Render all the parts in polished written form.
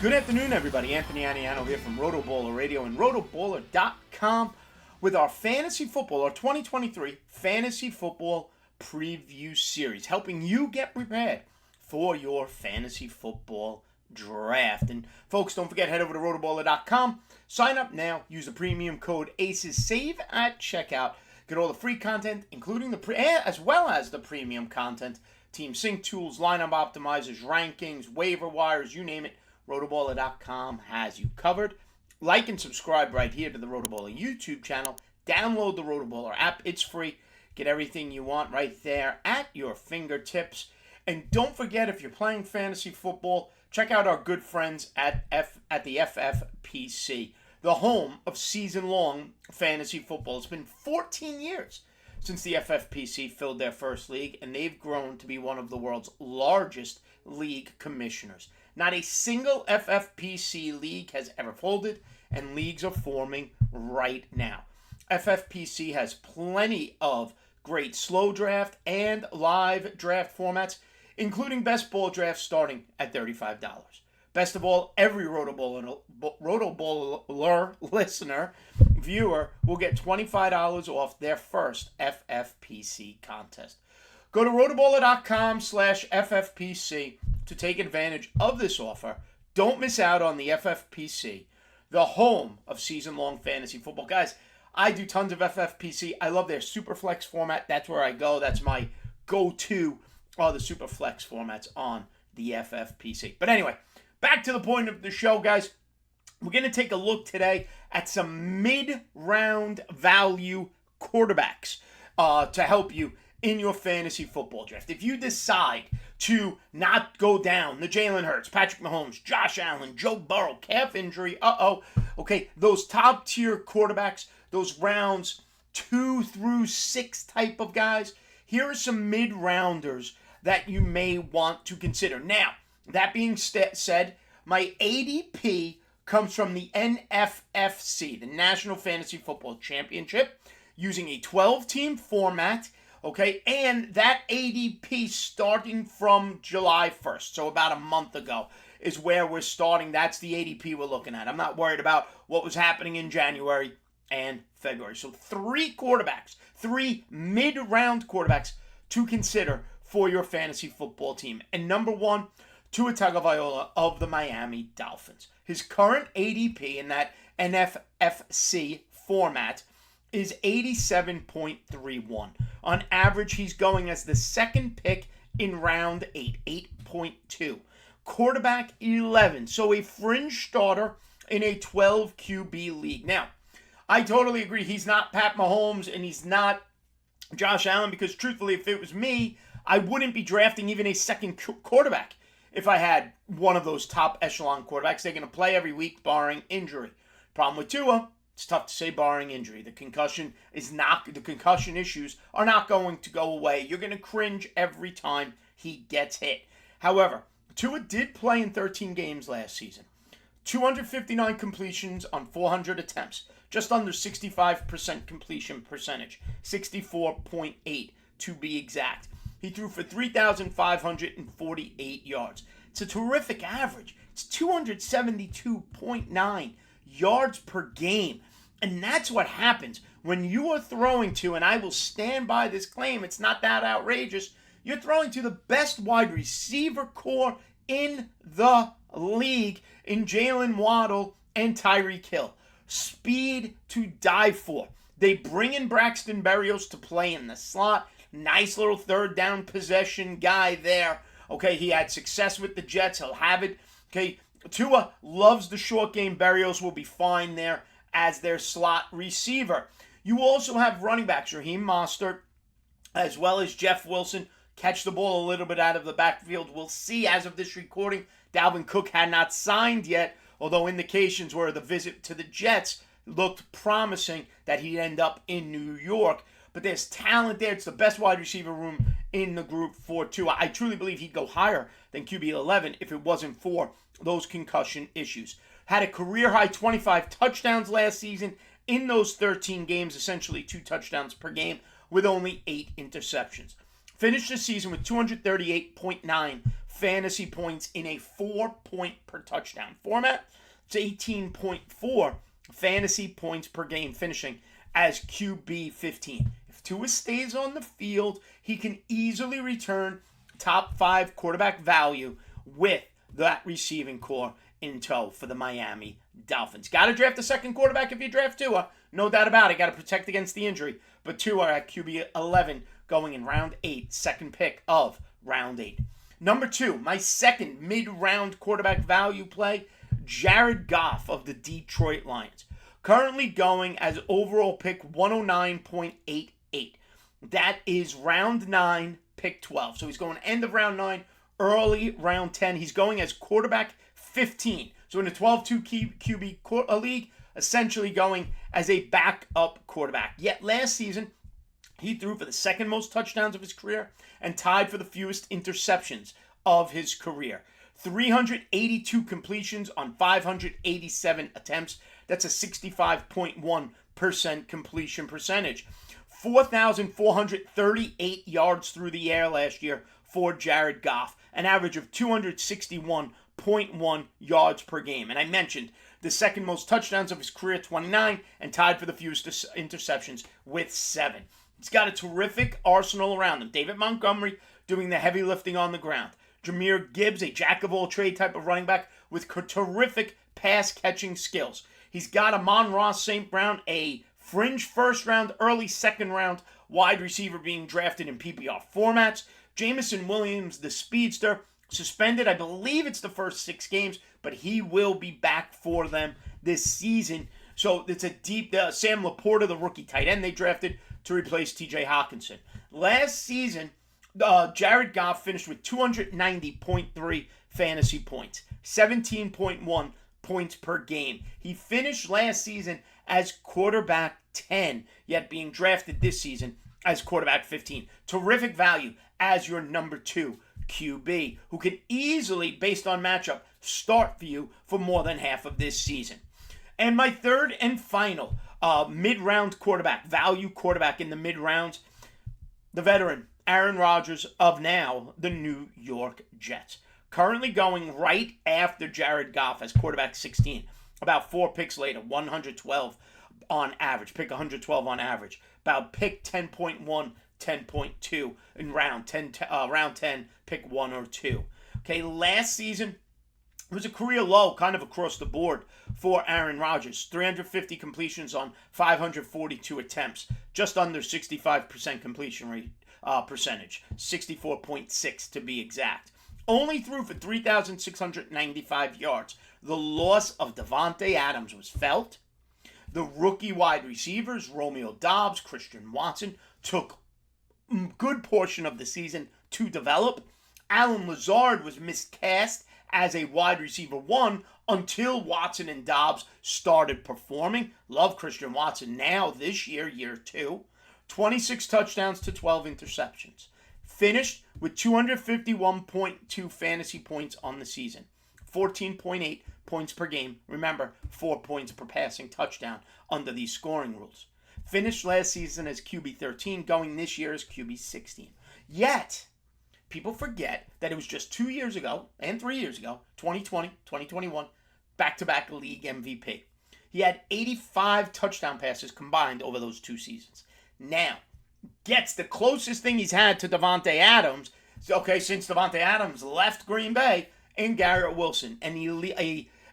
Good afternoon, everybody. Anthony Aniano here from RotoBaller Radio and RotoBaller.com with our fantasy football, our 2023 fantasy football preview series, helping you get prepared for your fantasy football draft. And folks, don't forget, head over to RotoBaller.com, sign up now, use the premium code ACES, save at checkout, get all the free content, including as well as the premium content, team sync tools, lineup optimizers, rankings, waiver wires, you name it. RotoBaller.com has you covered. Like and subscribe right here to the RotoBaller YouTube channel. Download the RotoBaller app. It's free. Get everything you want right there at your fingertips. And don't forget, if you're playing fantasy football, check out our good friends at the FFPC, the home of season-long fantasy football. It's been 14 years since the FFPC filled their first league, and they've grown to be one of the world's largest league commissioners. Not a single FFPC league has ever folded, and leagues are forming right now. FFPC has plenty of great slow draft and live draft formats, including best ball drafts starting at $35. Best of all, every RotoBaller listener, viewer, will get $25 off their first FFPC contest. Go to RotoBaller.com/FFPC to take advantage of this offer. Don't miss out on the FFPC, the home of season-long fantasy football. Guys, I do tons of FFPC. I love their Superflex format. That's where I go. That's my go-to, all the Superflex formats on the FFPC. But anyway, back to the point of the show, guys. We're going to take a look today at some mid-round value quarterbacks to help you in your fantasy football draft. If you decide to not go down the Jalen Hurts, Patrick Mahomes, Josh Allen, Joe Burrow, calf injury, okay, those top tier quarterbacks, those rounds 2 through 6 type of guys, here are some mid-rounders that you may want to consider. Now, that being said, my ADP comes from the NFFC, the National Fantasy Football Championship, using a 12-team format. Okay, and that ADP starting from July 1st, so about a month ago, is where we're starting. That's the ADP we're looking at. I'm not worried about what was happening in January and February. So 3 quarterbacks, 3 mid-round quarterbacks to consider for your fantasy football team. And number 1, Tua Tagovailoa of the Miami Dolphins. His current ADP in that NFFC format is 87.31. On average, he's going as the second pick in round 8, 8.2. Quarterback 11, so a fringe starter in a 12 QB league. Now, I totally agree. He's not Pat Mahomes and he's not Josh Allen because truthfully, if it was me, I wouldn't be drafting even a second quarterback if I had one of those top echelon quarterbacks. They're going to play every week barring injury. Problem with Tua, it's tough to say barring injury. The concussion issues are not going to go away. You're going to cringe every time he gets hit. However, Tua did play in 13 games last season. 259 completions on 400 attempts. Just under 65% completion percentage. 64.8 to be exact. He threw for 3,548 yards. It's a terrific average. It's 272.9 yards per game. And that's what happens when you are throwing to, and I will stand by this claim, it's not that outrageous, you're throwing to the best wide receiver core in the league in Jalen Waddle and Tyreek Hill. Speed to die for. They bring in Braxton Berrios to play in the slot. Nice little third down possession guy there. Okay, he had success with the Jets. He'll have it. Okay, Tua loves the short game. Berrios will be fine there as their slot receiver. You also have running backs, Raheem Mostert, as well as Jeff Wilson, catch the ball a little bit out of the backfield. We'll see as of this recording. Dalvin Cook had not signed yet, although indications were the visit to the Jets looked promising that he'd end up in New York. But there's talent there. It's the best wide receiver room in the group for Tua. I truly believe he'd go higher than QB 11 if it wasn't for those concussion issues. Had a career-high 25 touchdowns last season in those 13 games, essentially 2 touchdowns per game, with only 8 interceptions. Finished the season with 238.9 fantasy points in a 4-point per touchdown format. It's 18.4 fantasy points per game, finishing as QB 15. If Tua stays on the field, he can easily return top 5 quarterback value with that receiving core in tow for the Miami Dolphins. Got to draft a second quarterback if you draft Tua. No doubt about it. Got to protect against the injury. But Tua at QB 11 going in round 8, second pick of round 8. Number 2, my second mid-round quarterback value play, Jared Goff of the Detroit Lions. Currently going as overall pick 109.88. That is round 9, pick 12. So he's going end of round 9, early round 10. He's going as quarterback 15. So in a 12-2 QB league, essentially going as a backup quarterback. Yet last season, he threw for the second most touchdowns of his career and tied for the fewest interceptions of his career. 382 completions on 587 attempts. That's a 65.1% completion percentage. 4,438 yards through the air last year for Jared Goff, an average of 261.1 yards per game. And I mentioned the second most touchdowns of his career, 29, and tied for the fewest interceptions with 7. He's got a terrific arsenal around him. David Montgomery doing the heavy lifting on the ground. Jahmyr Gibbs, a jack-of-all-trade type of running back with terrific pass-catching skills. He's got Amon-Ra St. Brown, a fringe first-round, early second-round wide receiver being drafted in PPR formats. Jamison Williams, the speedster, suspended. I believe it's the first 6 games, but he will be back for them this season. So it's a deep Sam Laporta, the rookie tight end they drafted to replace TJ Hawkinson. Last season, Jared Goff finished with 290.3 fantasy points, 17.1 points per game. He finished last season as quarterback 10, yet being drafted this season as quarterback 15. Terrific value as your number 2 QB, who can easily, based on matchup, start for you for more than half of this season. And my third and final mid-round quarterback, value quarterback in the mid-rounds, the veteran Aaron Rodgers of now the New York Jets. Currently going right after Jared Goff as quarterback 16. About 4 picks later, 112 on average. Pick 112 on average. About pick 10.1, 10.2 in round 10, pick 1 or 2. Okay, last season it was a career low kind of across the board for Aaron Rodgers. 350 completions on 542 attempts. Just under 65% completion rate percentage. 64.6 to be exact. Only threw for 3,695 yards. The loss of Davante Adams was felt. The rookie wide receivers, Romeo Doubs, Christian Watson, took a good portion of the season to develop. Allen Lazard was miscast as a wide receiver 1 until Watson and Doubs started performing. Love Christian Watson now this year, year 2. 26 touchdowns to 12 interceptions. Finished with 251.2 fantasy points on the season. 14.8 points per game. Remember, 4 points per passing touchdown under these scoring rules. Finished last season as QB 13, going this year as QB 16. Yet, people forget that it was just 2 years ago and 3 years ago, 2020, 2021, back-to-back league MVP. He had 85 touchdown passes combined over those 2 seasons. Now, gets the closest thing he's had to Davante Adams, since Davante Adams left Green Bay, and Garrett Wilson, and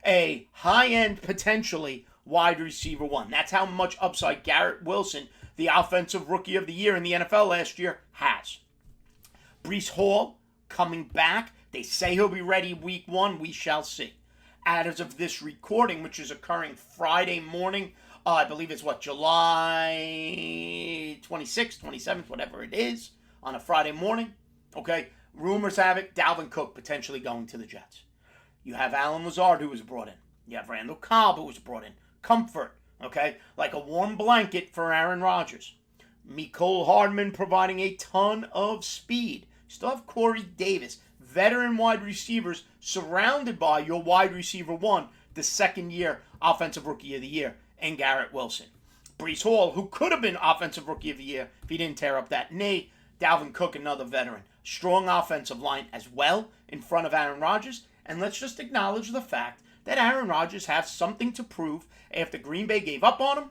a high-end, potentially, wide receiver 1. That's how much upside Garrett Wilson, the offensive rookie of the year in the NFL last year, has. Breece Hall coming back. They say he'll be ready week 1. We shall see. As of this recording, which is occurring Friday morning, I believe it's July 26th, 27th, whatever it is, on a Friday morning. Okay, rumors have it, Dalvin Cook potentially going to the Jets. You have Allen Lazard, who was brought in. You have Randall Cobb, who was brought in. Comfort, okay, like a warm blanket for Aaron Rodgers. Mecole Hardman providing a ton of speed. Still have Corey Davis, veteran wide receivers surrounded by your wide receiver 1, the second-year offensive rookie of the year, and Garrett Wilson. Breece Hall, who could have been offensive rookie of the year if he didn't tear up that knee. Dalvin Cook, another veteran. strong offensive line as well in front of Aaron Rodgers. And let's just acknowledge the fact that Aaron Rodgers has something to prove after Green Bay gave up on him,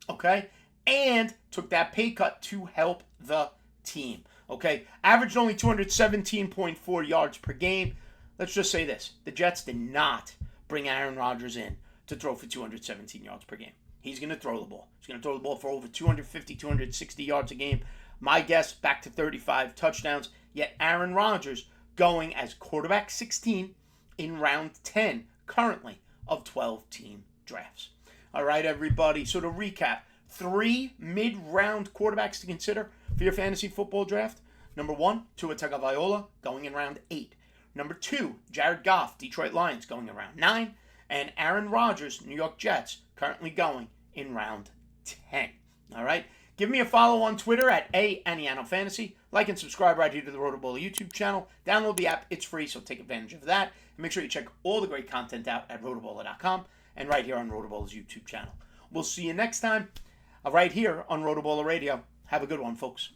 okay, and took that pay cut to help the team, okay? Averaged only 217.4 yards per game. Let's just say this. The Jets did not bring Aaron Rodgers in to throw for 217 yards per game. He's going to throw the ball. He's going to throw the ball for over 250, 260 yards a game. My guess, back to 35 touchdowns. Yet Aaron Rodgers going as quarterback 16 in round 10 currently of 12-team drafts. All right, everybody. So to recap, 3 mid-round quarterbacks to consider for your fantasy football draft. Number 1, Tua Tagovailoa, going in round 8. Number 2, Jared Goff, Detroit Lions, going in round 9. And Aaron Rodgers, New York Jets, currently going in round 10. All right? Give me a follow on Twitter at @Aniano Fantasy. Like and subscribe right here to the RotoBaller YouTube channel. Download the app. It's free, so take advantage of that. And make sure you check all the great content out at rotoballer.com and right here on RotoBaller's YouTube channel. We'll see you next time right here on RotoBaller Radio. Have a good one, folks.